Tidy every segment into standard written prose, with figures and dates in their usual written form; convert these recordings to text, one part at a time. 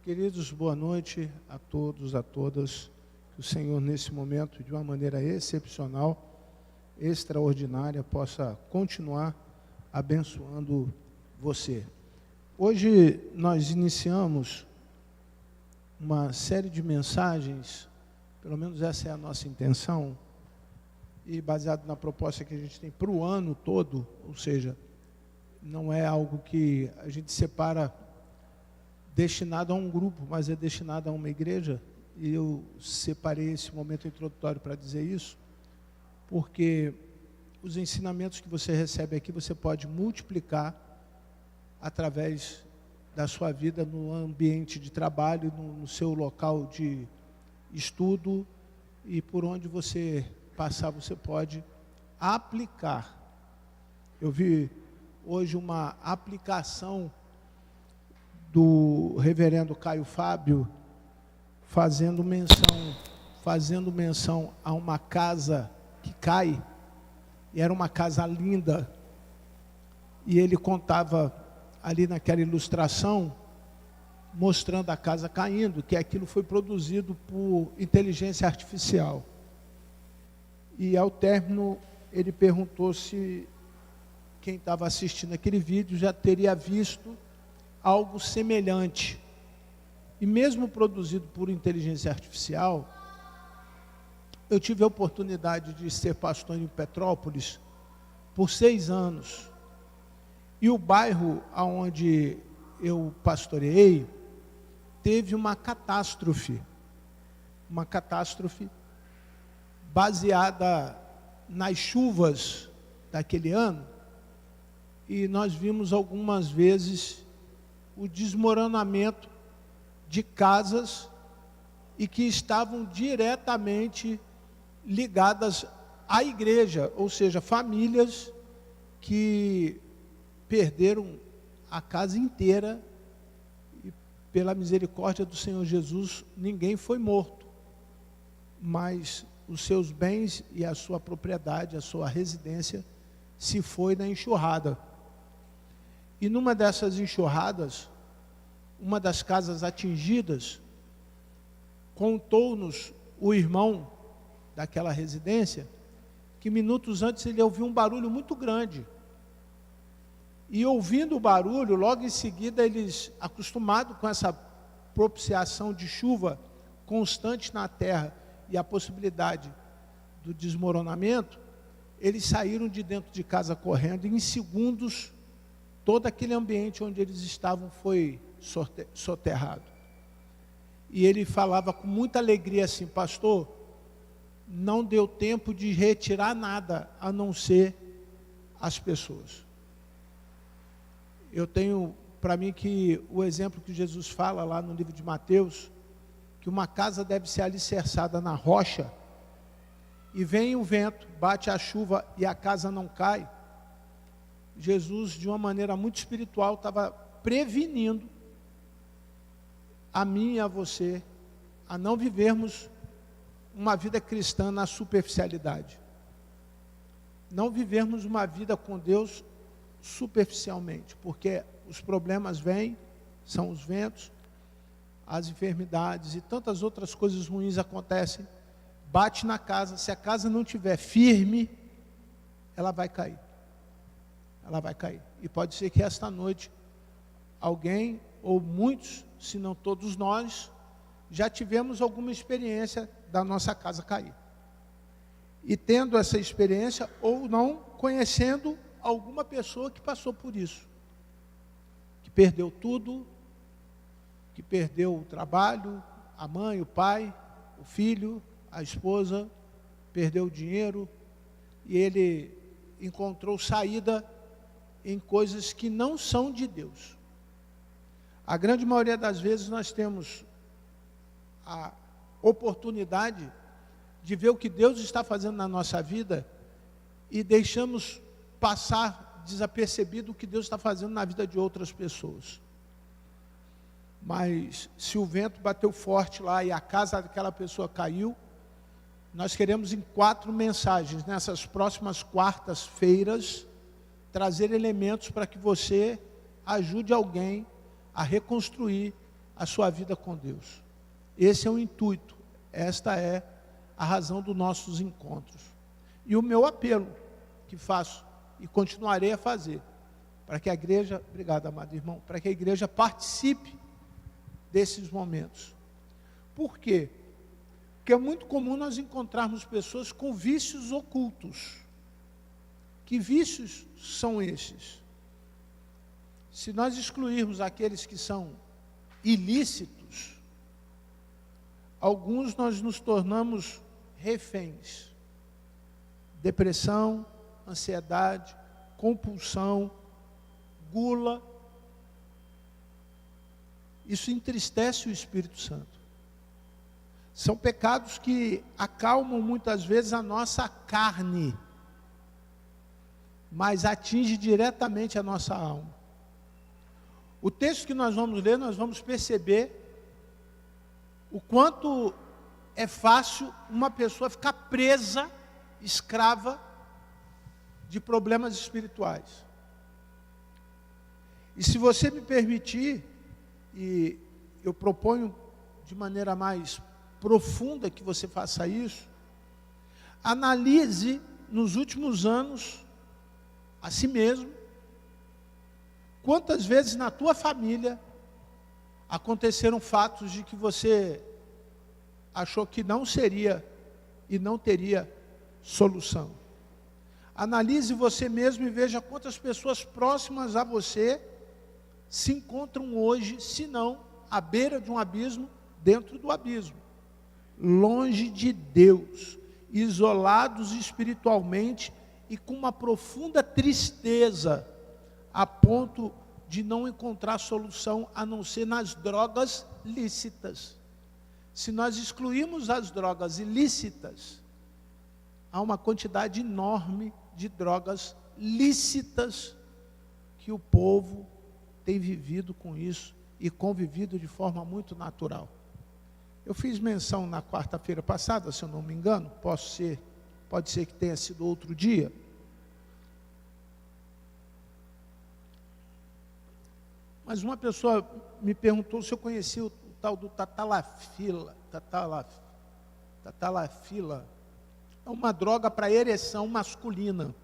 Queridos, boa noite a todos, a todas. Que o Senhor, nesse momento, de uma maneira excepcional, extraordinária, possa continuar abençoando você. Hoje nós iniciamos uma série de mensagens, pelo menos essa é a nossa intenção, e baseado na proposta que a gente tem para o ano todo, ou seja, não é algo que a gente separa destinado a um grupo, mas é destinado a uma igreja, e eu separei esse momento introdutório para dizer isso, porque os ensinamentos que você recebe aqui, você pode multiplicar através da sua vida no ambiente de trabalho, no seu local de estudo, e por onde você passar, você pode aplicar. Eu vi hoje uma aplicação do reverendo Caio Fábio fazendo menção a uma casa que cai, e era uma casa linda, e ele contava ali naquela ilustração, mostrando a casa caindo, que aquilo foi produzido por inteligência artificial. E ao término, ele perguntou se quem estava assistindo aquele vídeo já teria visto algo semelhante. E mesmo produzido por inteligência artificial, eu tive a oportunidade de ser pastor em Petrópolis por 6 anos. E o bairro onde eu pastoreei teve uma catástrofe baseada nas chuvas daquele ano, e nós vimos algumas vezes o desmoronamento de casas e que estavam diretamente ligadas à igreja, ou seja, famílias que perderam a casa inteira, e pela misericórdia do Senhor Jesus, ninguém foi morto, mas os seus bens e a sua propriedade, a sua residência, se foi na enxurrada. E numa dessas enxurradas, uma das casas atingidas, contou-nos o irmão daquela residência, que minutos antes ele ouviu um barulho muito grande. E ouvindo o barulho, logo em seguida, eles, acostumados com essa propiciação de chuva constante na terra e a possibilidade do desmoronamento, eles saíram de dentro de casa correndo, e em segundos, todo aquele ambiente onde eles estavam foi soterrado. E ele falava com muita alegria assim: pastor, não deu tempo de retirar nada, a não ser as pessoas. Eu tenho para mim que o exemplo que Jesus fala lá no livro de Mateus, que uma casa deve ser alicerçada na rocha, e vem o vento, bate a chuva e a casa não cai. Jesus, de uma maneira muito espiritual, estava prevenindo a mim e a você a não vivermos uma vida cristã na superficialidade, não vivermos uma vida com Deus superficialmente, porque os problemas vêm, são os ventos, as enfermidades e tantas outras coisas ruins acontecem, bate na casa, se a casa não estiver firme, ela vai cair. Ela vai cair. E pode ser que esta noite alguém, ou muitos, se não todos nós, já tivemos alguma experiência da nossa casa cair. E tendo essa experiência, ou não, conhecendo alguma pessoa que passou por isso, que perdeu tudo, que perdeu o trabalho, a mãe, o pai, o filho, a esposa, perdeu o dinheiro, e ele encontrou saída em coisas que não são de Deus. A grande maioria das vezes nós temos a oportunidade de ver o que Deus está fazendo na nossa vida e deixamos passar desapercebido o que Deus está fazendo na vida de outras pessoas. Mas se o vento bateu forte lá e a casa daquela pessoa caiu, nós queremos em 4 mensagens, nessas próximas quartas-feiras, trazer elementos para que você ajude alguém a reconstruir a sua vida com Deus. Esse é o intuito, esta é a razão dos nossos encontros. E o meu apelo que faço e continuarei a fazer, para que a igreja, obrigado, amado irmão, para que a igreja participe desses momentos. Por quê? Porque é muito comum nós encontrarmos pessoas com vícios ocultos. Que vícios são esses? Se nós excluirmos aqueles que são ilícitos, alguns nós nos tornamos reféns. Depressão, ansiedade, compulsão, gula. Isso entristece o Espírito Santo. São pecados que acalmam muitas vezes a nossa carne, mas atinge diretamente a nossa alma. O texto que nós vamos ler, nós vamos perceber o quanto é fácil uma pessoa ficar presa, escrava de problemas espirituais. E se você me permitir, e eu proponho de maneira mais profunda que você faça isso, analise nos últimos anos a si mesmo, quantas vezes na tua família aconteceram fatos de que você achou que não seria e não teria solução. Analise você mesmo e veja quantas pessoas próximas a você se encontram hoje, se não à beira de um abismo, dentro do abismo, longe de Deus, isolados espiritualmente e com uma profunda tristeza, a ponto de não encontrar solução a não ser nas drogas lícitas. Se nós excluirmos as drogas ilícitas, há uma quantidade enorme de drogas lícitas que o povo tem vivido com isso e convivido de forma muito natural. Eu fiz menção na quarta-feira passada, se eu não me engano, pode ser que tenha sido outro dia. Mas uma pessoa me perguntou se eu conhecia o tal do tatalafila. Tatalafila é uma droga para ereção masculina,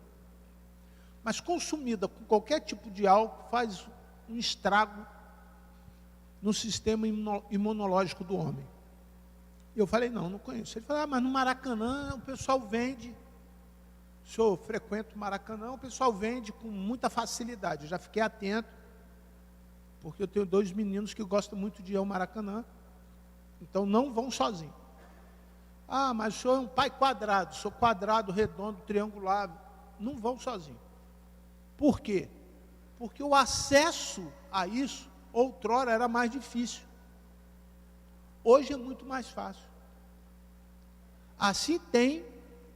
mas consumida com qualquer tipo de álcool faz um estrago no sistema imunológico do homem. Eu falei, não conheço. Ele falou, mas no Maracanã o pessoal vende. O senhor frequenta o Maracanã, o pessoal vende com muita facilidade. Eu já fiquei atento, porque eu tenho 2 meninos que gostam muito de ir ao Maracanã, então não vão sozinhos. Mas o senhor é um pai quadrado, sou quadrado, redondo, triangular, não vão sozinhos. Por quê? Porque o acesso a isso, outrora, era mais difícil. Hoje é muito mais fácil. Assim tem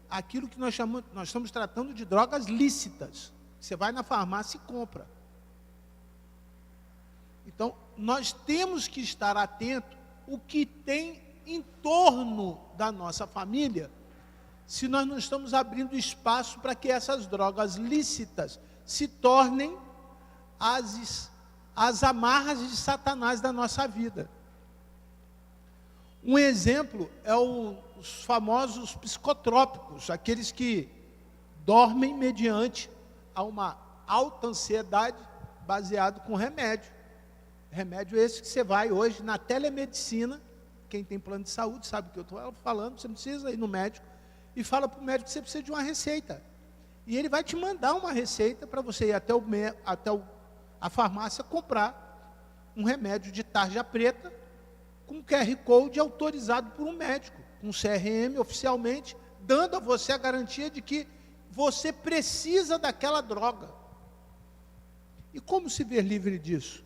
aquilo que nós estamos tratando de drogas lícitas. Você vai na farmácia e compra. Então, nós temos que estar atentos o que tem em torno da nossa família, se nós não estamos abrindo espaço para que essas drogas lícitas se tornem as amarras de Satanás da nossa vida. Um exemplo é os famosos psicotrópicos, aqueles que dormem mediante a uma alta ansiedade baseado com remédio. Remédio esse que você vai hoje na telemedicina, quem tem plano de saúde sabe o que eu estou falando, você não precisa ir no médico, e fala para o médico que você precisa de uma receita. E ele vai te mandar uma receita para você ir até a farmácia comprar um remédio de tarja preta, com QR Code autorizado por um médico, com CRM oficialmente, dando a você a garantia de que você precisa daquela droga. E como se ver livre disso?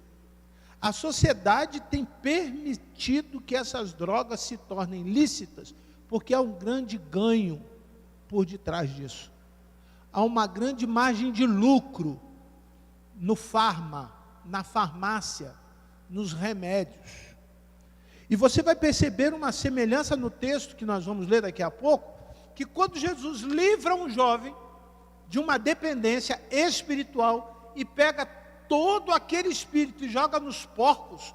A sociedade tem permitido que essas drogas se tornem lícitas, porque há um grande ganho por detrás disso. Há uma grande margem de lucro no na farmácia, nos remédios. E você vai perceber uma semelhança no texto que nós vamos ler daqui a pouco, que quando Jesus livra um jovem de uma dependência espiritual e pega todo aquele espírito e joga nos porcos,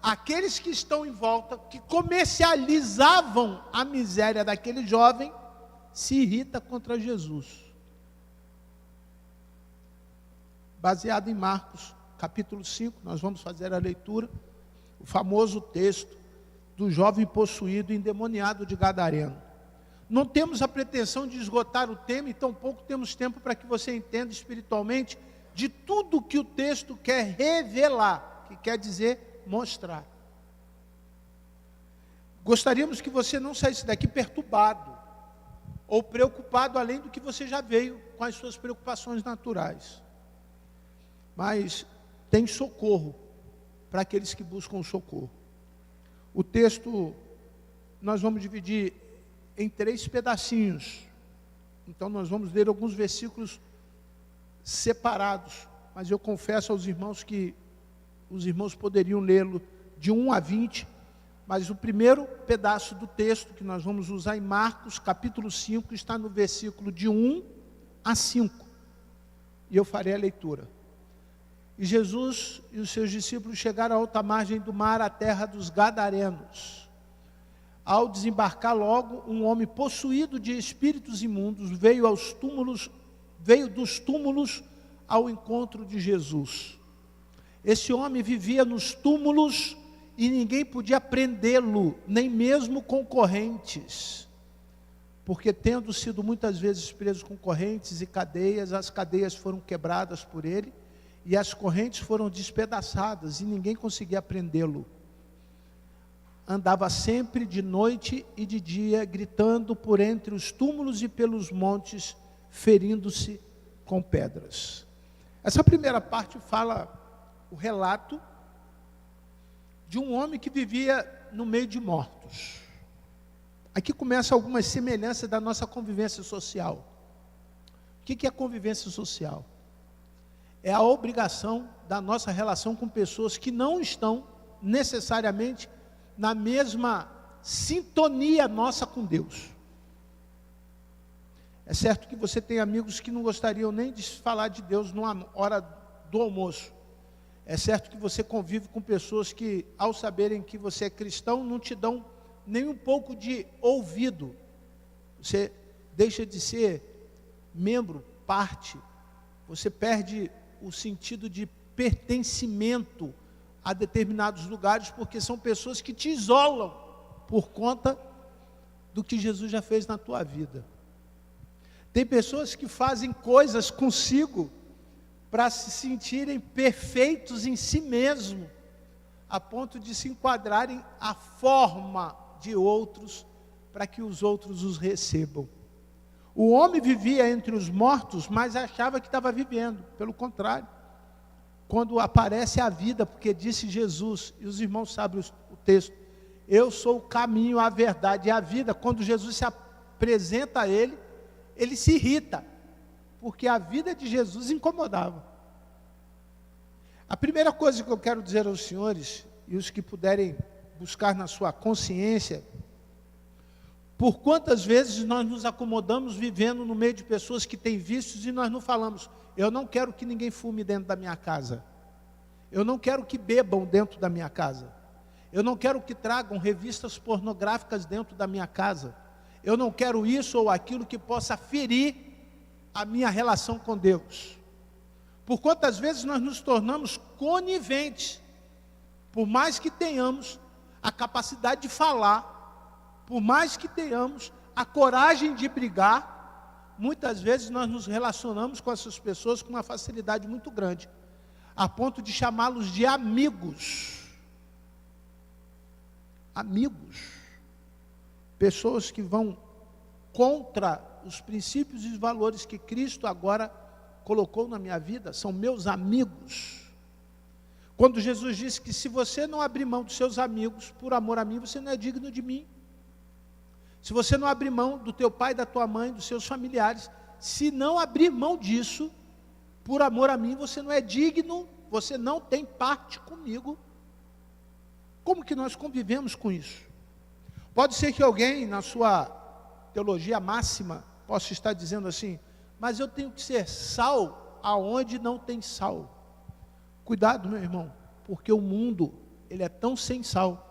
aqueles que estão em volta, que comercializavam a miséria daquele jovem, se irrita contra Jesus. Baseado em Marcos, capítulo 5, nós vamos fazer a leitura, o famoso texto do jovem possuído e endemoniado de Gadareno. Não temos a pretensão de esgotar o tema, e tampouco temos tempo para que você entenda espiritualmente de tudo que o texto quer revelar, que quer dizer mostrar. Gostaríamos que você não saísse daqui perturbado, ou preocupado além do que você já veio com as suas preocupações naturais. Mas tem socorro para aqueles que buscam socorro. O texto nós vamos dividir em 3 pedacinhos. Então nós vamos ler alguns versículos separados, mas eu confesso aos irmãos que os irmãos poderiam lê-lo de 1 a 20, mas o primeiro pedaço do texto que nós vamos usar em Marcos, capítulo 5, está no versículo de 1 a 5, e eu farei a leitura. E Jesus e os seus discípulos chegaram à alta margem do mar, à terra dos Gadarenos. Ao desembarcar logo, um homem possuído de espíritos imundos veio dos túmulos ao encontro de Jesus. Esse homem vivia nos túmulos e ninguém podia prendê-lo, nem mesmo com correntes, porque tendo sido muitas vezes preso com correntes e cadeias, as cadeias foram quebradas por ele, e as correntes foram despedaçadas, e ninguém conseguia prendê-lo. Andava sempre de noite e de dia, gritando por entre os túmulos e pelos montes, ferindo-se com pedras. Essa primeira parte fala o relato de um homem que vivia no meio de mortos. Aqui começa algumas semelhanças da nossa convivência social. O que é convivência social? É a obrigação da nossa relação com pessoas que não estão necessariamente na mesma sintonia nossa com Deus. É certo que você tem amigos que não gostariam nem de falar de Deus numa hora do almoço. É certo que você convive com pessoas que, ao saberem que você é cristão, não te dão nem um pouco de ouvido. Você deixa de ser membro, parte. Você perde o sentido de pertencimento a determinados lugares, porque são pessoas que te isolam por conta do que Jesus já fez na tua vida. Tem pessoas que fazem coisas consigo para se sentirem perfeitos em si mesmo, a ponto de se enquadrarem à forma de outros, para que os outros os recebam. O homem vivia entre os mortos, mas achava que estava vivendo. Pelo contrário, quando aparece a vida, porque disse Jesus, e os irmãos sabem o texto, eu sou o caminho, a verdade e a vida. Quando Jesus se apresenta a ele, ele se irrita, porque a vida de Jesus incomodava. A primeira coisa que eu quero dizer aos senhores, e os que puderem buscar na sua consciência, por quantas vezes nós nos acomodamos vivendo no meio de pessoas que têm vícios e nós não falamos, eu não quero que ninguém fume dentro da minha casa, eu não quero que bebam dentro da minha casa, eu não quero que tragam revistas pornográficas dentro da minha casa, eu não quero isso ou aquilo que possa ferir a minha relação com Deus. Por quantas vezes nós nos tornamos coniventes, por mais que tenhamos a capacidade de falar, por mais que tenhamos a coragem de brigar, muitas vezes nós nos relacionamos com essas pessoas com uma facilidade muito grande, a ponto de chamá-los de amigos. Amigos. Pessoas que vão contra os princípios e os valores que Cristo agora colocou na minha vida, são meus amigos. Quando Jesus disse que se você não abrir mão dos seus amigos, por amor a mim, você não é digno de mim. Se você não abrir mão do teu pai, da tua mãe, dos seus familiares, se não abrir mão disso, por amor a mim, você não é digno, você não tem parte comigo. Como que nós convivemos com isso? Pode ser que alguém, na sua teologia máxima, possa estar dizendo assim, mas eu tenho que ser sal aonde não tem sal. Cuidado, meu irmão, porque o mundo, ele é tão sem sal,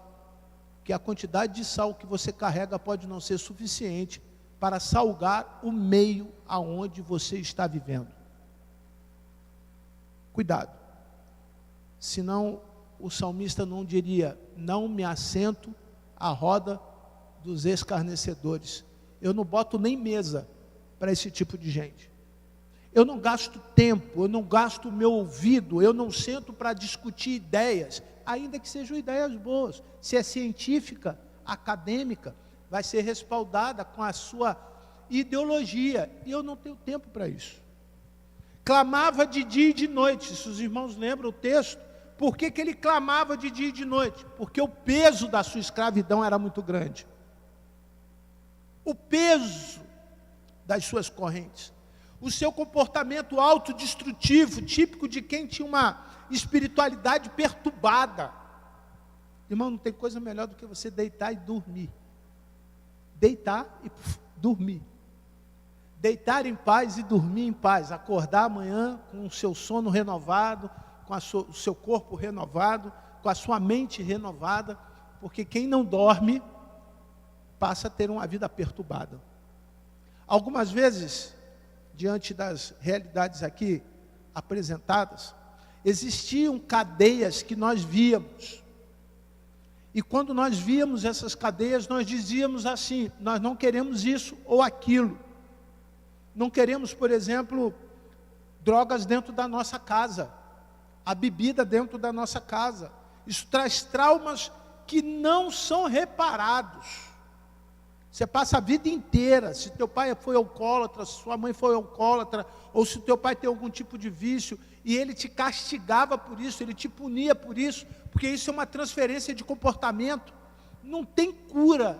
que a quantidade de sal que você carrega pode não ser suficiente para salgar o meio aonde você está vivendo. Cuidado, senão o salmista não diria: não me assento à roda dos escarnecedores. Eu não boto nem mesa para esse tipo de gente. Eu não gasto tempo, eu não gasto o meu ouvido, eu não sento para discutir ideias, ainda que sejam ideias boas. Se é científica, acadêmica, vai ser respaldada com a sua ideologia, e eu não tenho tempo para isso. Clamava de dia e de noite. Se os irmãos lembram o texto, por que ele clamava de dia e de noite? Porque o peso da sua escravidão era muito grande. O peso das suas correntes. O seu comportamento autodestrutivo, típico de quem tinha uma espiritualidade perturbada. Irmão, não tem coisa melhor do que você deitar e dormir. Deitar e dormir. Deitar em paz e dormir em paz. Acordar amanhã com o seu sono renovado, com o seu corpo renovado, com a sua mente renovada, porque quem não dorme passa a ter uma vida perturbada. Algumas vezes, diante das realidades aqui apresentadas, existiam cadeias que nós víamos. E quando nós víamos essas cadeias, nós dizíamos assim: nós não queremos isso ou aquilo. Não queremos, por exemplo, drogas dentro da nossa casa, a bebida dentro da nossa casa. Isso traz traumas que não são reparados. Você passa a vida inteira, se teu pai foi alcoólatra, se sua mãe foi alcoólatra, ou se teu pai tem algum tipo de vício, e ele te castigava por isso, ele te punia por isso, porque isso é uma transferência de comportamento. Não tem cura,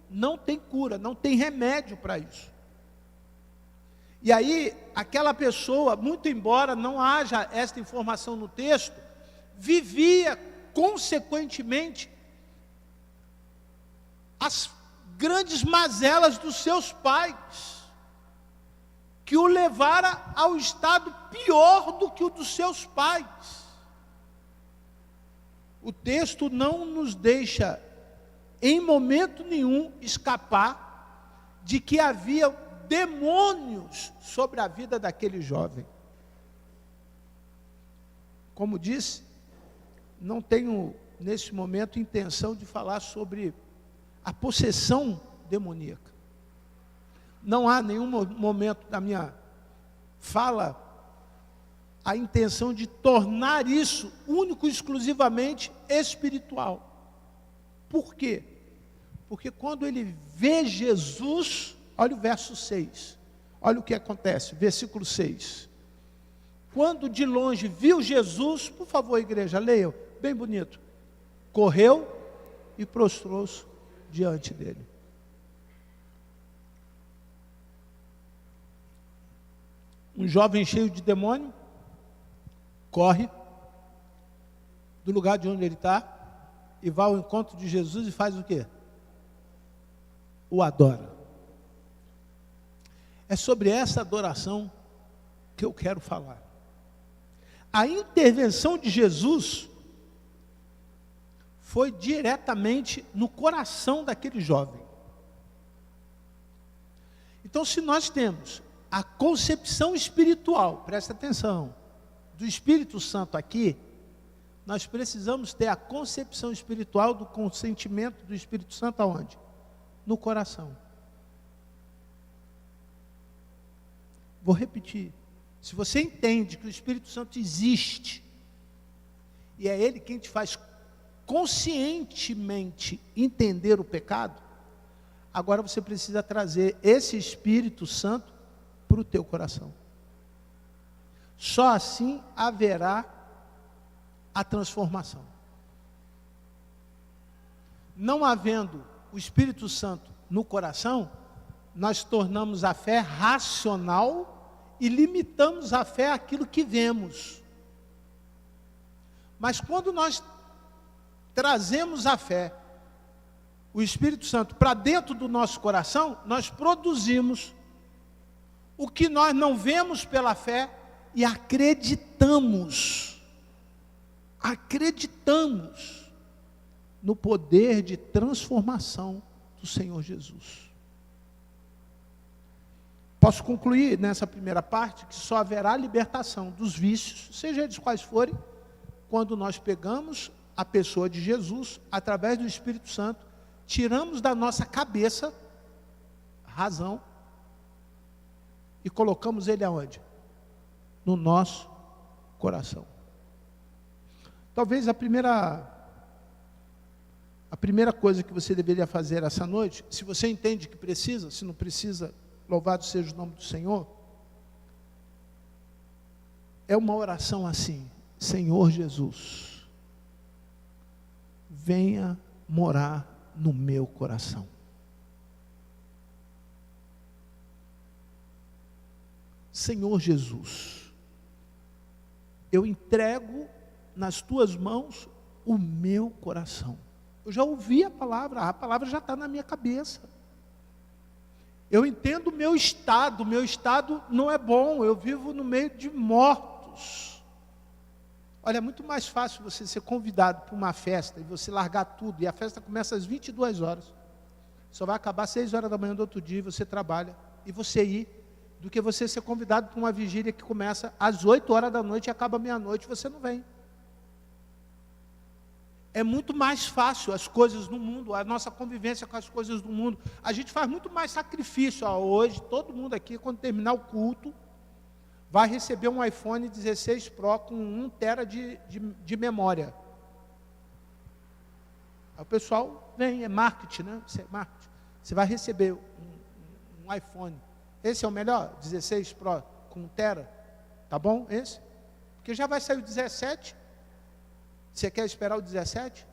não tem remédio para isso. E aí, aquela pessoa, muito embora não haja esta informação no texto, vivia, consequentemente, as grandes mazelas dos seus pais, que o levara ao estado pior do que o dos seus pais. O texto não nos deixa, em momento nenhum, escapar de que havia demônios sobre a vida daquele jovem. Como disse, não tenho nesse momento intenção de falar sobre a possessão demoníaca. Não há nenhum momento da minha fala a intenção de tornar isso único e exclusivamente espiritual. Por quê? Porque quando ele vê Jesus, olha o verso 6, olha o que acontece, versículo 6. Quando de longe viu Jesus, por favor, igreja, leiam, bem bonito, correu e prostrou-se diante dele. Um jovem cheio de demônio corre do lugar de onde ele está e vai ao encontro de Jesus e faz o quê? O adora. É sobre essa adoração que eu quero falar. A intervenção de Jesus foi diretamente no coração daquele jovem. Então, se nós temos a concepção espiritual, presta atenção, do Espírito Santo aqui, nós precisamos ter a concepção espiritual do consentimento do Espírito Santo aonde? No coração. Vou repetir. Se você entende que o Espírito Santo existe, e é Ele quem te faz conscientemente entender o pecado, agora você precisa trazer esse Espírito Santo para o teu coração. Só assim haverá a transformação. Não havendo o Espírito Santo no coração, nós tornamos a fé racional e limitamos a fé àquilo que vemos. Mas quando nós trazemos a fé, o Espírito Santo, para dentro do nosso coração, nós produzimos o que nós não vemos pela fé e acreditamos. Acreditamos. no poder de transformação do Senhor Jesus. Posso concluir nessa primeira parte que só haverá libertação dos vícios, seja eles quais forem, quando nós pegamos a pessoa de Jesus, através do Espírito Santo, tiramos da nossa cabeça a razão e colocamos ele aonde? No nosso coração. Talvez a primeira coisa que você deveria fazer essa noite, se você entende que precisa, se não precisa, louvado seja o nome do Senhor, é uma oração assim: Senhor Jesus, venha morar no meu coração. Senhor Jesus, eu entrego nas tuas mãos o meu coração. Eu já ouvi a palavra já está na minha cabeça. Eu entendo o meu estado não é bom, eu vivo no meio de mortos. Olha, é muito mais fácil você ser convidado para uma festa e você largar tudo, e a festa começa às 22 horas, só vai acabar às 6 horas da manhã do outro dia, e você trabalha, e você ir, do que você ser convidado para uma vigília que começa às 8 horas da noite e acaba meia-noite, e você não vem. É muito mais fácil as coisas do mundo, a nossa convivência com as coisas do mundo. A gente faz muito mais sacrifício. Hoje, todo mundo aqui, quando terminar o culto, vai receber um iPhone 16 Pro com 1 tera de memória. Aí o pessoal vem, é marketing, né? Isso é marketing. Você vai receber um iPhone. Esse é o melhor? 16 Pro com 1 tera? Tá bom? Esse? Porque já vai sair o 17. Você quer esperar o 17?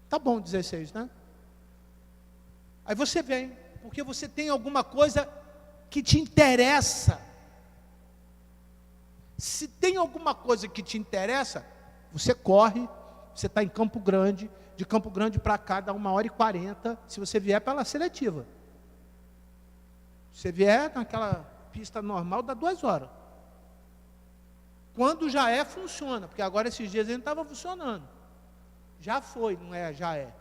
Tá bom, 16, né? Aí você vem, porque você tem alguma coisa que te interessa. Se tem alguma coisa que te interessa, você corre, você está em Campo Grande, de Campo Grande para cá dá 1h40, se você vier pela seletiva. Se você vier naquela pista normal, dá 2 horas. Quando já é, funciona, porque agora esses dias ele não estava funcionando. Já foi, não é, já é.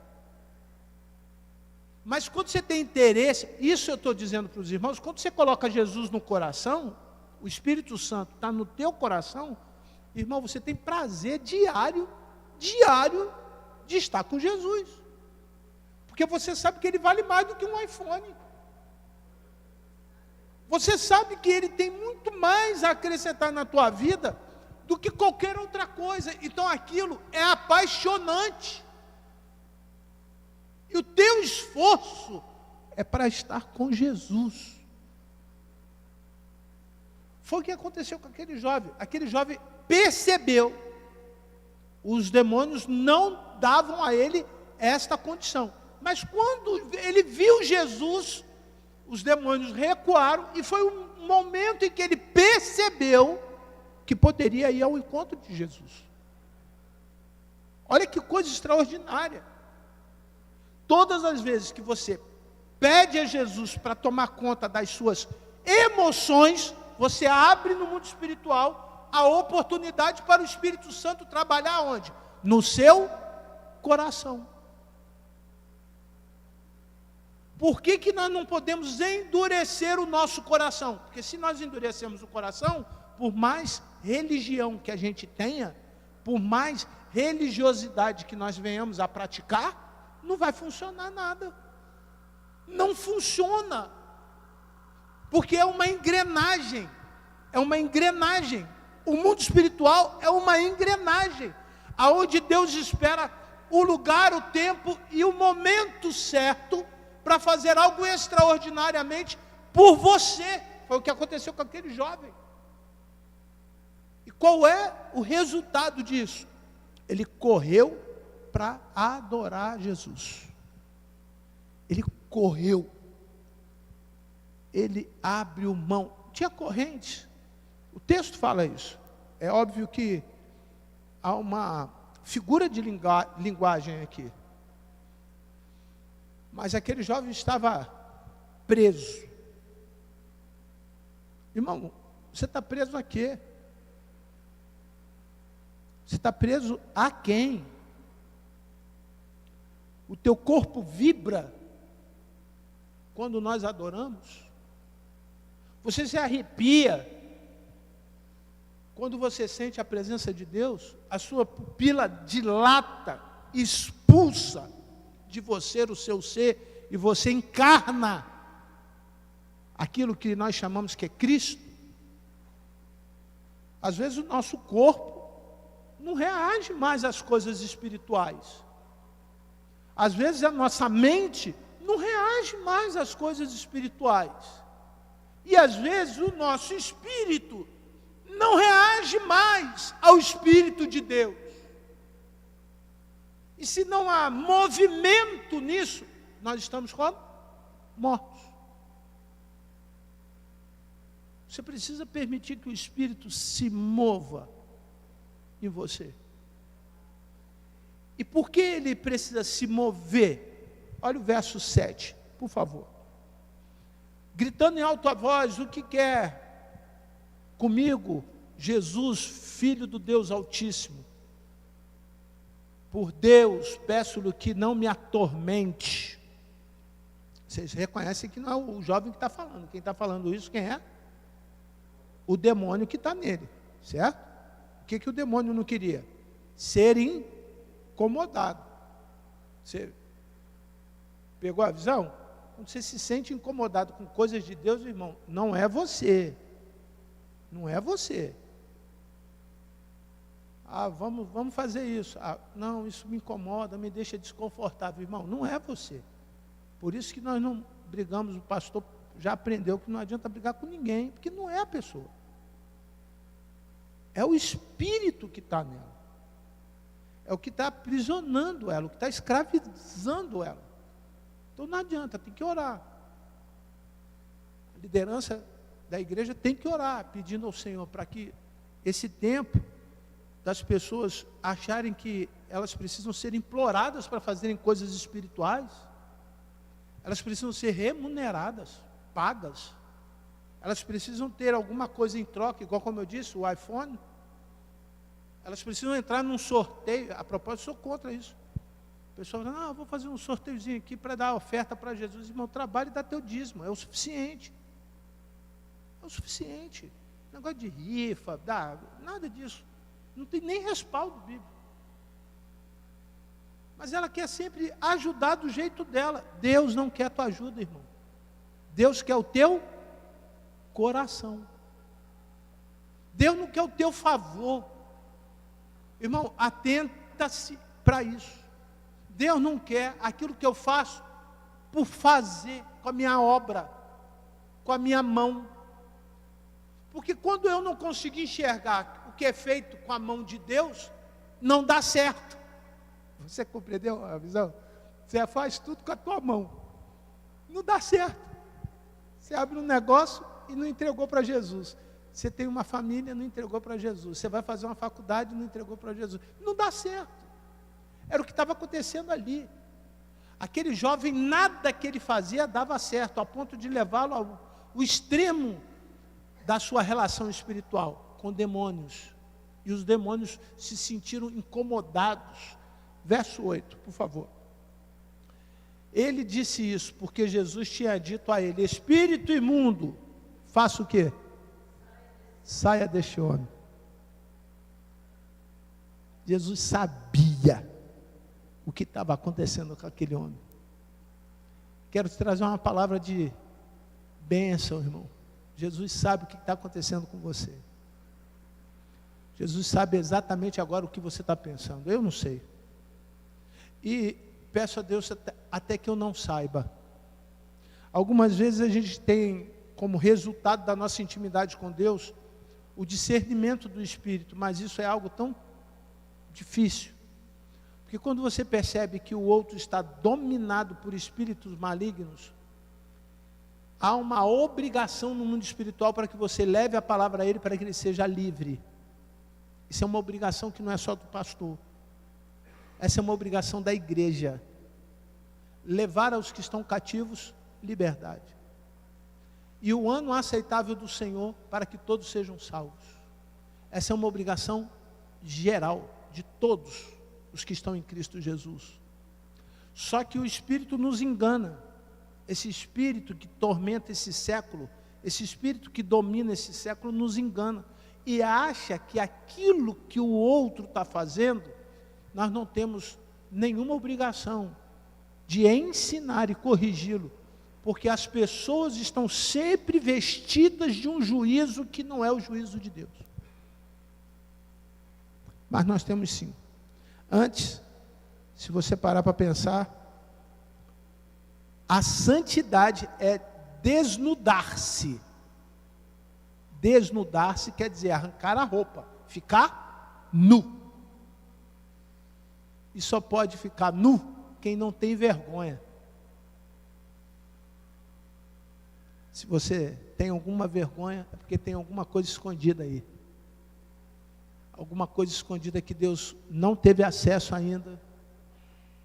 Mas quando você tem interesse, isso eu estou dizendo para os irmãos, quando você coloca Jesus no coração, o Espírito Santo está no teu coração, irmão, você tem prazer diário de estar com Jesus. Porque você sabe que ele vale mais do que um iPhone. Você sabe que ele tem muito mais a acrescentar na tua vida do que qualquer outra coisa. Então aquilo é apaixonante. E o teu esforço é para estar com Jesus. Foi o que aconteceu com aquele jovem. Aquele jovem percebeu. Os demônios não davam a ele esta condição. Mas quando ele viu Jesus, os demônios recuaram, e foi um momento em que ele percebeu que poderia ir ao encontro de Jesus. Olha que coisa extraordinária. Todas as vezes que você pede a Jesus para tomar conta das suas emoções, você abre no mundo espiritual a oportunidade para o Espírito Santo trabalhar onde? No seu coração. Por que nós não podemos endurecer o nosso coração? Porque se nós endurecemos o coração, por mais religião que a gente tenha, por mais religiosidade que nós venhamos a praticar, não vai funcionar nada. Não funciona. Porque é uma engrenagem. É uma engrenagem. O mundo espiritual é uma engrenagem, aonde Deus espera o lugar, o tempo e o momento certo para fazer algo extraordinariamente por você. Foi o que aconteceu com aquele jovem. E qual é o resultado disso? Ele correu para adorar Jesus. Ele correu. Ele abriu mão. Tinha corrente. O texto fala isso. É óbvio que há uma figura de linguagem aqui. Mas aquele jovem estava preso. Irmão, você está preso a quê? Você está preso a quem? O teu corpo vibra quando nós adoramos. Você se arrepia quando você sente a presença de Deus. A sua pupila dilata, expulsa de você o seu ser, e você encarna aquilo que nós chamamos que é Cristo. Às vezes o nosso corpo não reage mais às coisas espirituais. Às vezes a nossa mente não reage mais às coisas espirituais. E às vezes o nosso espírito não reage mais ao Espírito de Deus. E se não há movimento nisso, nós estamos como? Mortos. Você precisa permitir que o Espírito se mova em você. E por que ele precisa se mover? Olha o verso 7, por favor. Gritando em alta voz: o que quer comigo, Jesus, Filho do Deus Altíssimo? Por Deus, peço-lhe que não me atormente. Vocês reconhecem que não é o jovem que está falando. Quem está falando isso, quem é? O demônio que está nele, certo? O que o demônio não queria? Ser incomodado. Você pegou a visão? Quando você se sente incomodado com coisas de Deus, irmão, não é você. Não é você. Ah, vamos fazer isso. Ah, não, isso me incomoda, me deixa desconfortável. Irmão, não é você. Por isso que nós não brigamos, o pastor já aprendeu que não adianta brigar com ninguém, porque não é a pessoa. É o espírito que está nela. É o que está aprisionando ela, o que está escravizando ela. Então não adianta, tem que orar. A liderança da igreja tem que orar, pedindo ao Senhor para que esse tempo das pessoas acharem que elas precisam ser imploradas para fazerem coisas espirituais, elas precisam ser remuneradas, pagas. Elas precisam ter alguma coisa em troca, igual como eu disse, o iPhone. Elas precisam entrar num sorteio. A propósito, eu sou contra isso. O pessoal fala: vou fazer um sorteiozinho aqui para dar oferta para Jesus. Irmão, trabalho e dá teu dízimo, é o suficiente. É o suficiente. Negócio de rifa, nada disso. Não tem nem respaldo bíblico. Mas ela quer sempre ajudar do jeito dela. Deus não quer tua ajuda, irmão. Deus quer o teu coração. Deus não quer o teu favor. Irmão, atenta-se para isso. Deus não quer aquilo que eu faço por fazer com a minha obra, com a minha mão. Porque quando eu não conseguir enxergar o que é feito com a mão de Deus, não dá certo. Você compreendeu a visão? Você faz tudo com a tua mão. Não dá certo. Você abre um negócio e não entregou para Jesus. Você tem uma família e não entregou para Jesus. Você vai fazer uma faculdade e não entregou para Jesus. Não dá certo. Era o que estava acontecendo ali. Aquele jovem, nada que ele fazia dava certo, a ponto de levá-lo ao extremo da sua relação espiritual com demônios. E os demônios se sentiram incomodados. Verso 8, por favor. Ele disse isso porque Jesus tinha dito a ele: espírito imundo, faça o quê? Saia deste homem. Jesus sabia o que estava acontecendo com aquele homem. Quero te trazer uma palavra de bênção, irmão. Jesus sabe o que está acontecendo com você. Jesus sabe exatamente agora o que você está pensando. Eu não sei. E peço a Deus até que eu não saiba. Algumas vezes a gente tem como resultado da nossa intimidade com Deus o discernimento do Espírito, mas isso é algo tão difícil. Porque quando você percebe que o outro está dominado por espíritos malignos, há uma obrigação no mundo espiritual para que você leve a palavra a ele, para que ele seja livre. Isso é uma obrigação que não é só do pastor. Essa é uma obrigação da igreja. Levar aos que estão cativos liberdade. E o ano aceitável do Senhor para que todos sejam salvos. Essa é uma obrigação geral de todos os que estão em Cristo Jesus. Só que o espírito nos engana. Esse espírito que tormenta esse século, esse espírito que domina esse século nos engana. E acha que aquilo que o outro está fazendo, nós não temos nenhuma obrigação de ensinar e corrigi-lo. Porque as pessoas estão sempre vestidas de um juízo que não é o juízo de Deus. Mas nós temos sim. Antes, se você parar para pensar, a santidade é desnudar-se. Desnudar-se quer dizer arrancar a roupa, ficar nu. E só pode ficar nu quem não tem vergonha. Se você tem alguma vergonha, é porque tem alguma coisa escondida aí. Alguma coisa escondida que Deus não teve acesso ainda.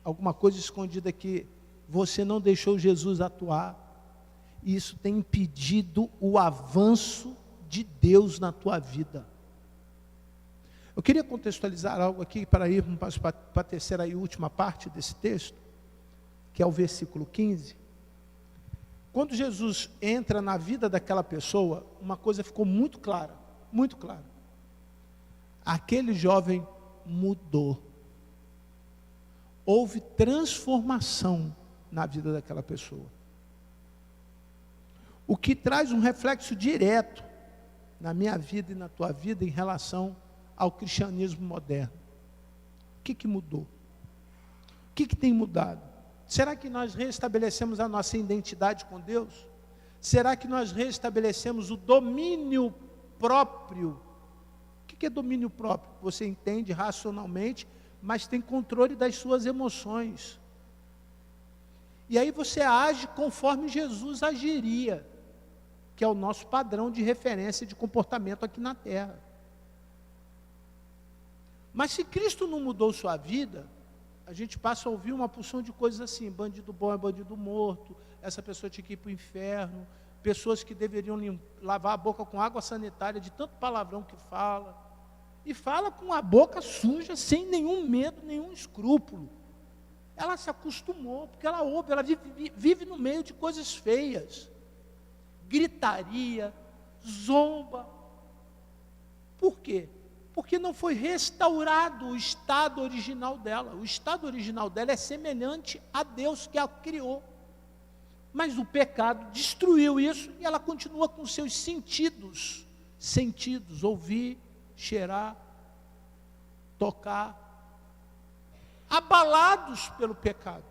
Alguma coisa escondida que você não deixou Jesus atuar. E isso tem impedido o avanço de Deus na tua vida. Eu queria contextualizar algo aqui para irmos para a terceira e última parte desse texto, que é o versículo 15. Quando Jesus entra na vida daquela pessoa, uma coisa ficou muito clara, muito clara. Aquele jovem mudou. Houve transformação na vida daquela pessoa. O que traz um reflexo direto na minha vida e na tua vida em relação ao cristianismo moderno. O que mudou? O que tem mudado? Será que nós restabelecemos a nossa identidade com Deus? Será que nós restabelecemos o domínio próprio? O que é domínio próprio? Você entende racionalmente, mas tem controle das suas emoções. E aí você age conforme Jesus agiria, que é o nosso padrão de referência de comportamento aqui na terra. Mas se Cristo não mudou sua vida, a gente passa a ouvir uma porção de coisas assim: bandido bom é bandido morto, essa pessoa tinha que ir para o inferno, pessoas que deveriam lavar a boca com água sanitária de tanto palavrão que fala, e fala com a boca suja, sem nenhum medo, nenhum escrúpulo. Ela se acostumou, porque ela ouve, ela vive no meio de coisas feias, gritaria, zomba. Por quê? Porque não foi restaurado o estado original dela. O estado original dela é semelhante a Deus que a criou. Mas o pecado destruiu isso e ela continua com seus sentidos, ouvir, cheirar, tocar, abalados pelo pecado.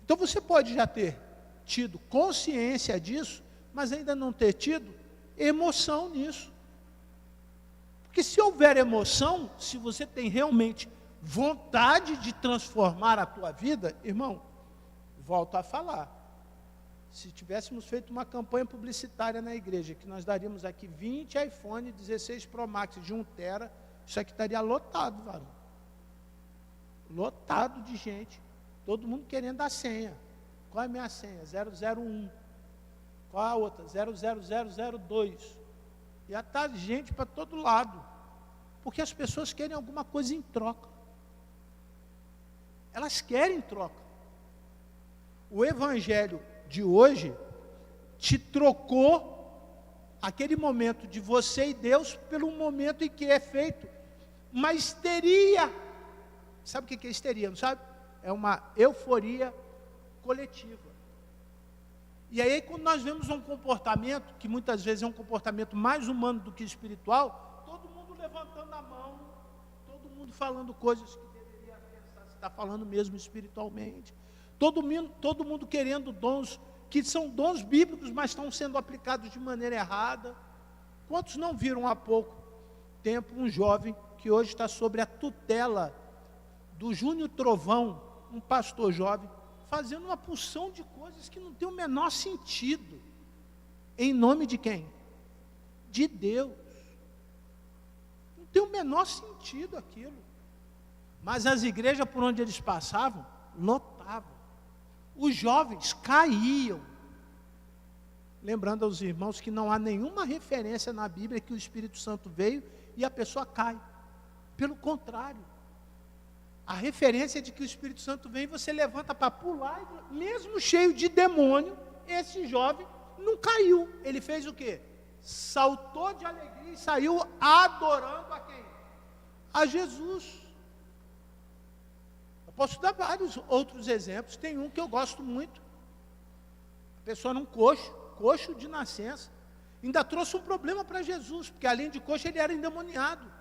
Então você pode já ter tido consciência disso, mas ainda não ter tido emoção nisso. Porque se houver emoção, se você tem realmente vontade de transformar a tua vida, irmão, volto a falar. Se tivéssemos feito uma campanha publicitária na igreja, que nós daríamos aqui 20 iPhone 16 Pro Max de 1 tera, isso aqui estaria lotado, varão. Lotado de gente. Todo mundo querendo a senha. Qual é a minha senha? 001. Qual a outra? 00002. Ia estar gente para todo lado. Porque as pessoas querem alguma coisa em troca. Elas querem troca. O evangelho de hoje te trocou aquele momento de você e Deus pelo momento em que é feito uma histeria. Sabe o que é histeria, não sabe? É uma euforia coletiva. E aí quando nós vemos um comportamento, que muitas vezes é um comportamento mais humano do que espiritual, todo mundo levantando a mão, todo mundo falando coisas que deveria pensar se está falando mesmo espiritualmente, todo mundo querendo dons, que são dons bíblicos, mas estão sendo aplicados de maneira errada. Quantos não viram há pouco tempo um jovem que hoje está sob a tutela do Júnior Trovão, um pastor jovem, fazendo uma porção de coisas que não tem o menor sentido. Em nome de quem? De Deus. Não tem o menor sentido aquilo. Mas as igrejas por onde eles passavam, lotavam. Os jovens caíam. Lembrando aos irmãos que não há nenhuma referência na Bíblia que o Espírito Santo veio e a pessoa cai. Pelo contrário. A referência de que o Espírito Santo vem, você levanta para pular, mesmo cheio de demônio, esse jovem não caiu. Ele fez o quê? Saltou de alegria e saiu adorando a quem? A Jesus. Eu posso dar vários outros exemplos. Tem um que eu gosto muito. A pessoa era um coxo de nascença. Ainda trouxe um problema para Jesus, porque além de coxo ele era endemoniado.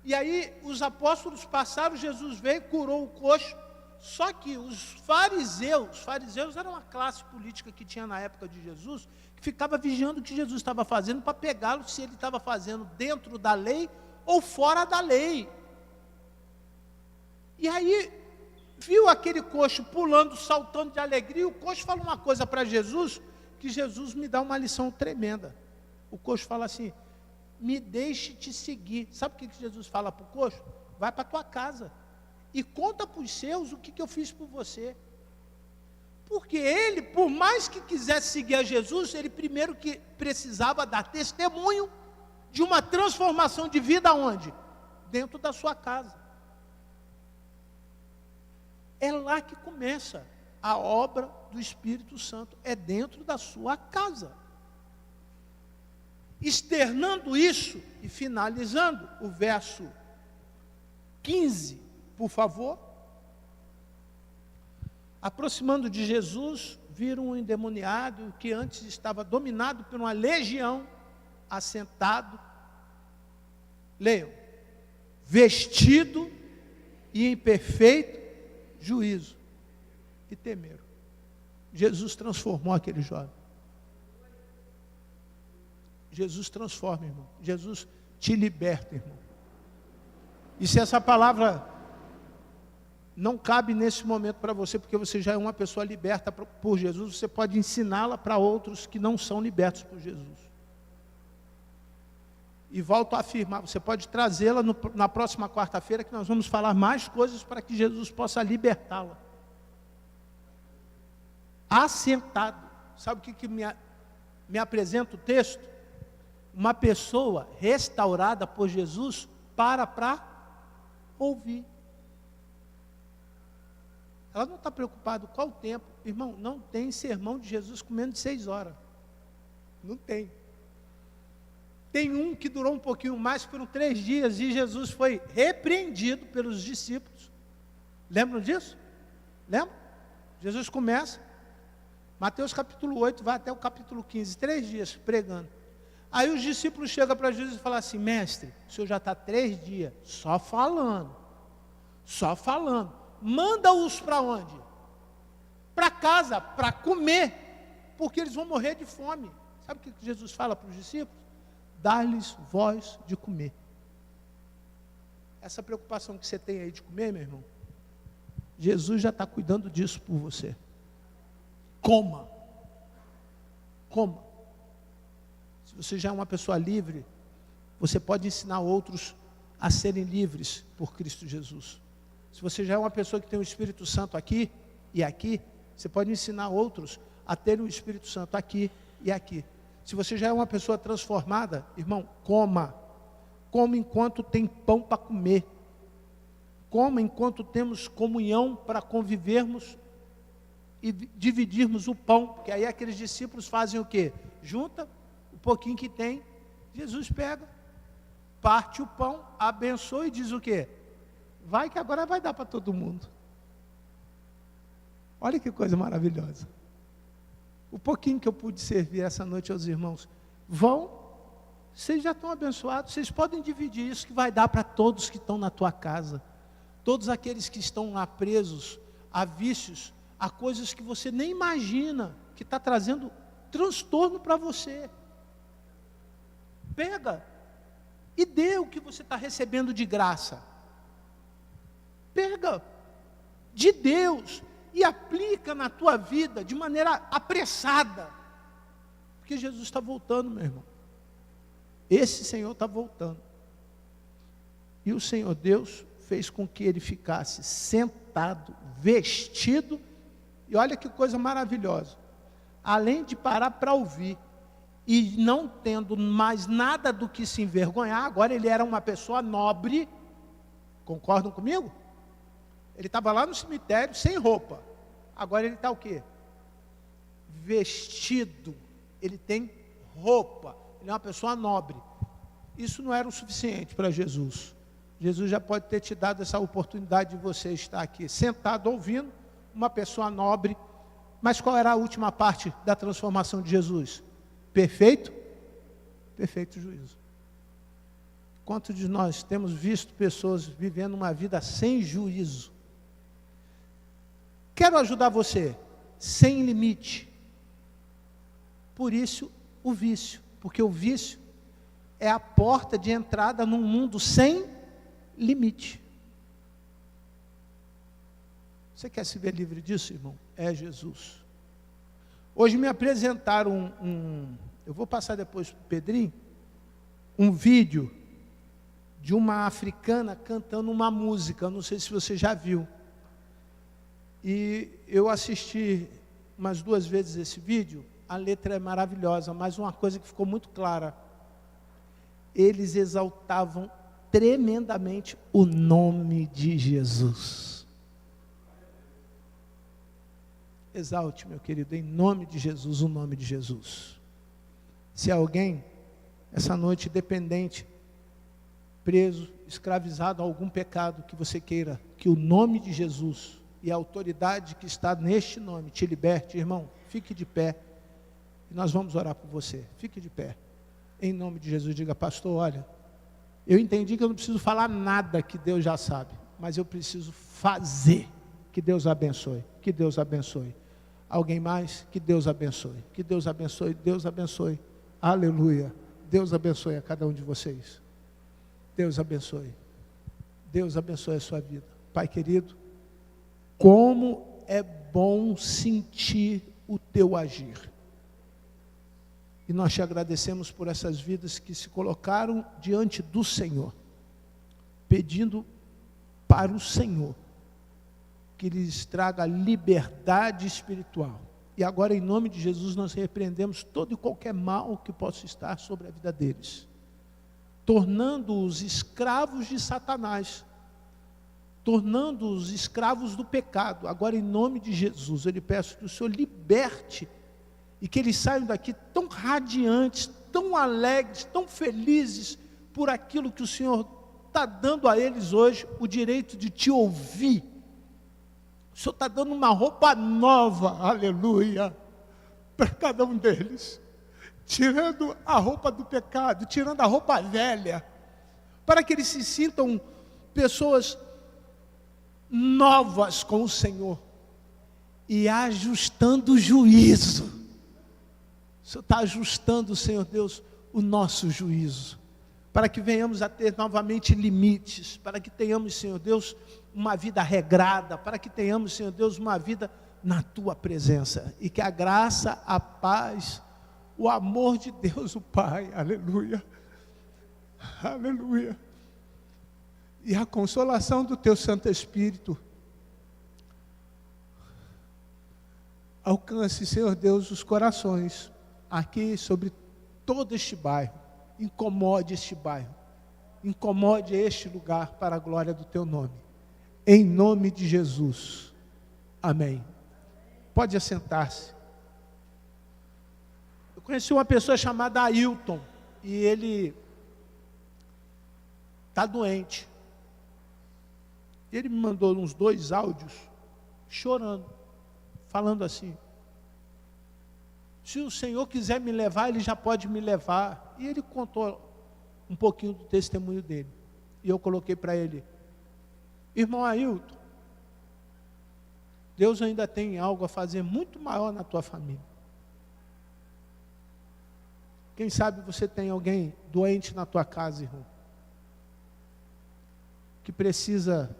E aí os apóstolos passaram, Jesus veio, curou o coxo. Só que os fariseus eram uma classe política que tinha na época de Jesus, que ficava vigiando o que Jesus estava fazendo para pegá-lo, se ele estava fazendo dentro da lei ou fora da lei. E aí viu aquele coxo pulando, saltando de alegria, e o coxo fala uma coisa para Jesus, que Jesus me dá uma lição tremenda. O coxo fala assim: me deixe te seguir. Sabe o que Jesus fala para o coxo? Vai para a tua casa e conta para os seus o que eu fiz por você. Porque ele, por mais que quisesse seguir a Jesus, ele primeiro que precisava dar testemunho de uma transformação de vida onde? Dentro da sua casa. É lá que começa a obra do Espírito Santo, é dentro da sua casa. Externando isso e finalizando, o verso 15, por favor. Aproximando de Jesus, viram um endemoniado que antes estava dominado por uma legião, assentado, leiam, vestido e em perfeito juízo, e temeram. Jesus transformou aquele jovem. Jesus transforma, irmão. Jesus te liberta, irmão. E se essa palavra não cabe nesse momento para você, porque você já é uma pessoa liberta por Jesus, você pode ensiná-la para outros que não são libertos por Jesus. E volto a afirmar, você pode trazê-la na próxima quarta-feira, que nós vamos falar mais coisas para que Jesus possa libertá-la. Assentado. Sabe o que me apresenta o texto? Uma pessoa restaurada por Jesus para ouvir. Ela não está preocupada qual o tempo. Irmão, não tem sermão de Jesus com menos de 6 horas. Não tem. Tem um que durou um pouquinho mais, foram 3 dias, e Jesus foi repreendido pelos discípulos. Lembram disso? Lembram? Jesus começa, Mateus capítulo 8, vai até o capítulo 15, 3 dias pregando. Aí os discípulos chegam para Jesus e falam assim: mestre, o senhor já está 3 dias só falando. Manda-os para onde? Para casa, para comer, porque eles vão morrer de fome. Sabe o que Jesus fala para os discípulos? Dá-lhes voz de comer. Essa preocupação que você tem aí de comer, meu irmão, Jesus já está cuidando disso por você. Coma. Se você já é uma pessoa livre, você pode ensinar outros a serem livres por Cristo Jesus. Se você já é uma pessoa que tem o Espírito Santo aqui e aqui, você pode ensinar outros a terem o Espírito Santo aqui e aqui. Se você já é uma pessoa transformada, irmão, coma enquanto tem pão para comer. Coma enquanto temos comunhão para convivermos e dividirmos o pão, porque aí aqueles discípulos fazem o quê? Junta o pouquinho que tem, Jesus pega, parte o pão, abençoa e diz o quê? Vai que agora vai dar para todo mundo. Olha que coisa maravilhosa. O pouquinho que eu pude servir essa noite aos irmãos, vocês já estão abençoados, vocês podem dividir isso que vai dar para todos que estão na tua casa. Todos aqueles que estão lá presos a vícios, a coisas que você nem imagina, que está trazendo transtorno para você. Pega e dê o que você está recebendo de graça. Pega de Deus e aplica na tua vida de maneira apressada. Porque Jesus está voltando, meu irmão. Esse Senhor está voltando. E o Senhor Deus fez com que ele ficasse sentado, vestido, e olha que coisa maravilhosa. Além de parar para ouvir, e não tendo mais nada do que se envergonhar, agora ele era uma pessoa nobre, concordam comigo? Ele estava lá no cemitério sem roupa. Agora ele está o quê? Vestido. Ele tem roupa. Ele é uma pessoa nobre. Isso não era o suficiente para Jesus. Jesus já pode ter te dado essa oportunidade de você estar aqui sentado ouvindo, uma pessoa nobre. Mas qual era a última parte da transformação de Jesus? Perfeito? Perfeito juízo. Quantos de nós temos visto pessoas vivendo uma vida sem juízo? Quero ajudar você, sem limite. Por isso, o vício. Porque o vício é a porta de entrada num mundo sem limite. Você quer se ver livre disso, irmão? É Jesus. Hoje me apresentaram eu vou passar depois para o Pedrinho, um vídeo de uma africana cantando uma música, não sei se você já viu. E eu assisti umas 2 vezes esse vídeo, a letra é maravilhosa, mas uma coisa que ficou muito clara, eles exaltavam tremendamente o nome de Jesus. Exalte, meu querido, em nome de Jesus, o nome de Jesus. Se alguém, essa noite, dependente, preso, escravizado a algum pecado que você queira, que o nome de Jesus e a autoridade que está neste nome te liberte, irmão, fique de pé, e nós vamos orar por você. Fique de pé, em nome de Jesus. Diga: pastor, olha, eu entendi que eu não preciso falar nada que Deus já sabe, mas eu preciso fazer. Que Deus abençoe, que Deus abençoe. Alguém mais? Que Deus abençoe, que Deus abençoe, Deus abençoe. Aleluia. Deus abençoe a cada um de vocês. Deus abençoe. Deus abençoe a sua vida. Pai querido, como é bom sentir o teu agir. E nós te agradecemos por essas vidas que se colocaram diante do Senhor, pedindo para o Senhor que lhes traga liberdade espiritual. E agora, em nome de Jesus, nós repreendemos todo e qualquer mal que possa estar sobre a vida deles, tornando-os escravos de Satanás, tornando-os escravos do pecado. Agora, em nome de Jesus, eu lhe peço que o Senhor liberte, e que eles saiam daqui tão radiantes, tão alegres, tão felizes, por aquilo que o Senhor está dando a eles hoje, o direito de te ouvir. O Senhor está dando uma roupa nova, aleluia, para cada um deles, tirando a roupa do pecado, tirando a roupa velha, para que eles se sintam pessoas novas com o Senhor, e ajustando o juízo. O Senhor está ajustando, Senhor Deus, o nosso juízo, para que venhamos a ter novamente limites, para que tenhamos, Senhor Deus, uma vida regrada, para que tenhamos, Senhor Deus, uma vida na Tua presença, e que a graça, a paz, o amor de Deus, o Pai, aleluia, aleluia, e a consolação do Teu Santo Espírito, alcance, Senhor Deus, os corações, aqui sobre todo este bairro, incomode este bairro, incomode este lugar para a glória do Teu nome, em nome de Jesus, amém. Pode assentar-se. Eu conheci uma pessoa chamada Ailton, e ele está doente. Ele me mandou uns 2 áudios, chorando, falando assim: se o Senhor quiser me levar, Ele já pode me levar. E ele contou um pouquinho do testemunho dele, e eu coloquei para ele: irmão Ailton, Deus ainda tem algo a fazer muito maior na tua família. Quem sabe você tem alguém doente na tua casa, irmão, que precisa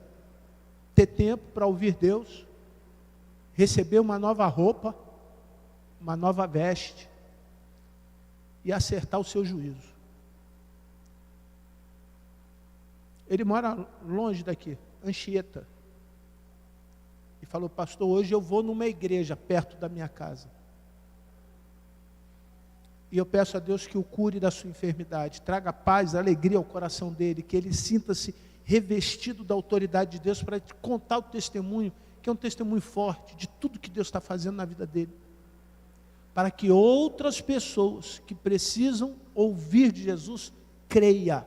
ter tempo para ouvir Deus, receber uma nova roupa, uma nova veste, e acertar o seu juízo. Ele mora longe daqui, Anchieta, e falou: pastor, hoje eu vou numa igreja perto da minha casa, e eu peço a Deus que o cure da sua enfermidade, traga paz, alegria ao coração dele, que ele sinta-se revestido da autoridade de Deus para te contar o testemunho, que é um testemunho forte de tudo que Deus está fazendo na vida dele, para que outras pessoas que precisam ouvir de Jesus, creia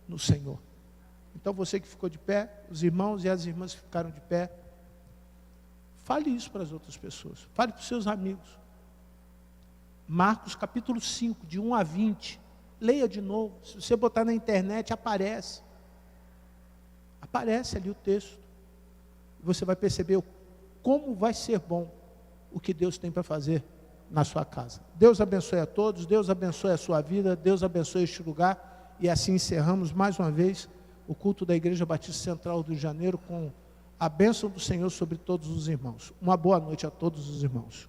no Senhor. Então você que ficou de pé, os irmãos e as irmãs que ficaram de pé, fale isso para as outras pessoas, fale para os seus amigos. Marcos capítulo 5, de 1 a 20, leia de novo. Se você botar na internet, aparece ali o texto. Você vai perceber como vai ser bom o que Deus tem para fazer na sua casa. Deus abençoe a todos, Deus abençoe a sua vida, Deus abençoe este lugar, e assim encerramos mais uma vez o culto da Igreja Batista Central do Rio de Janeiro, com a bênção do Senhor sobre todos os irmãos. Uma boa noite a todos os irmãos.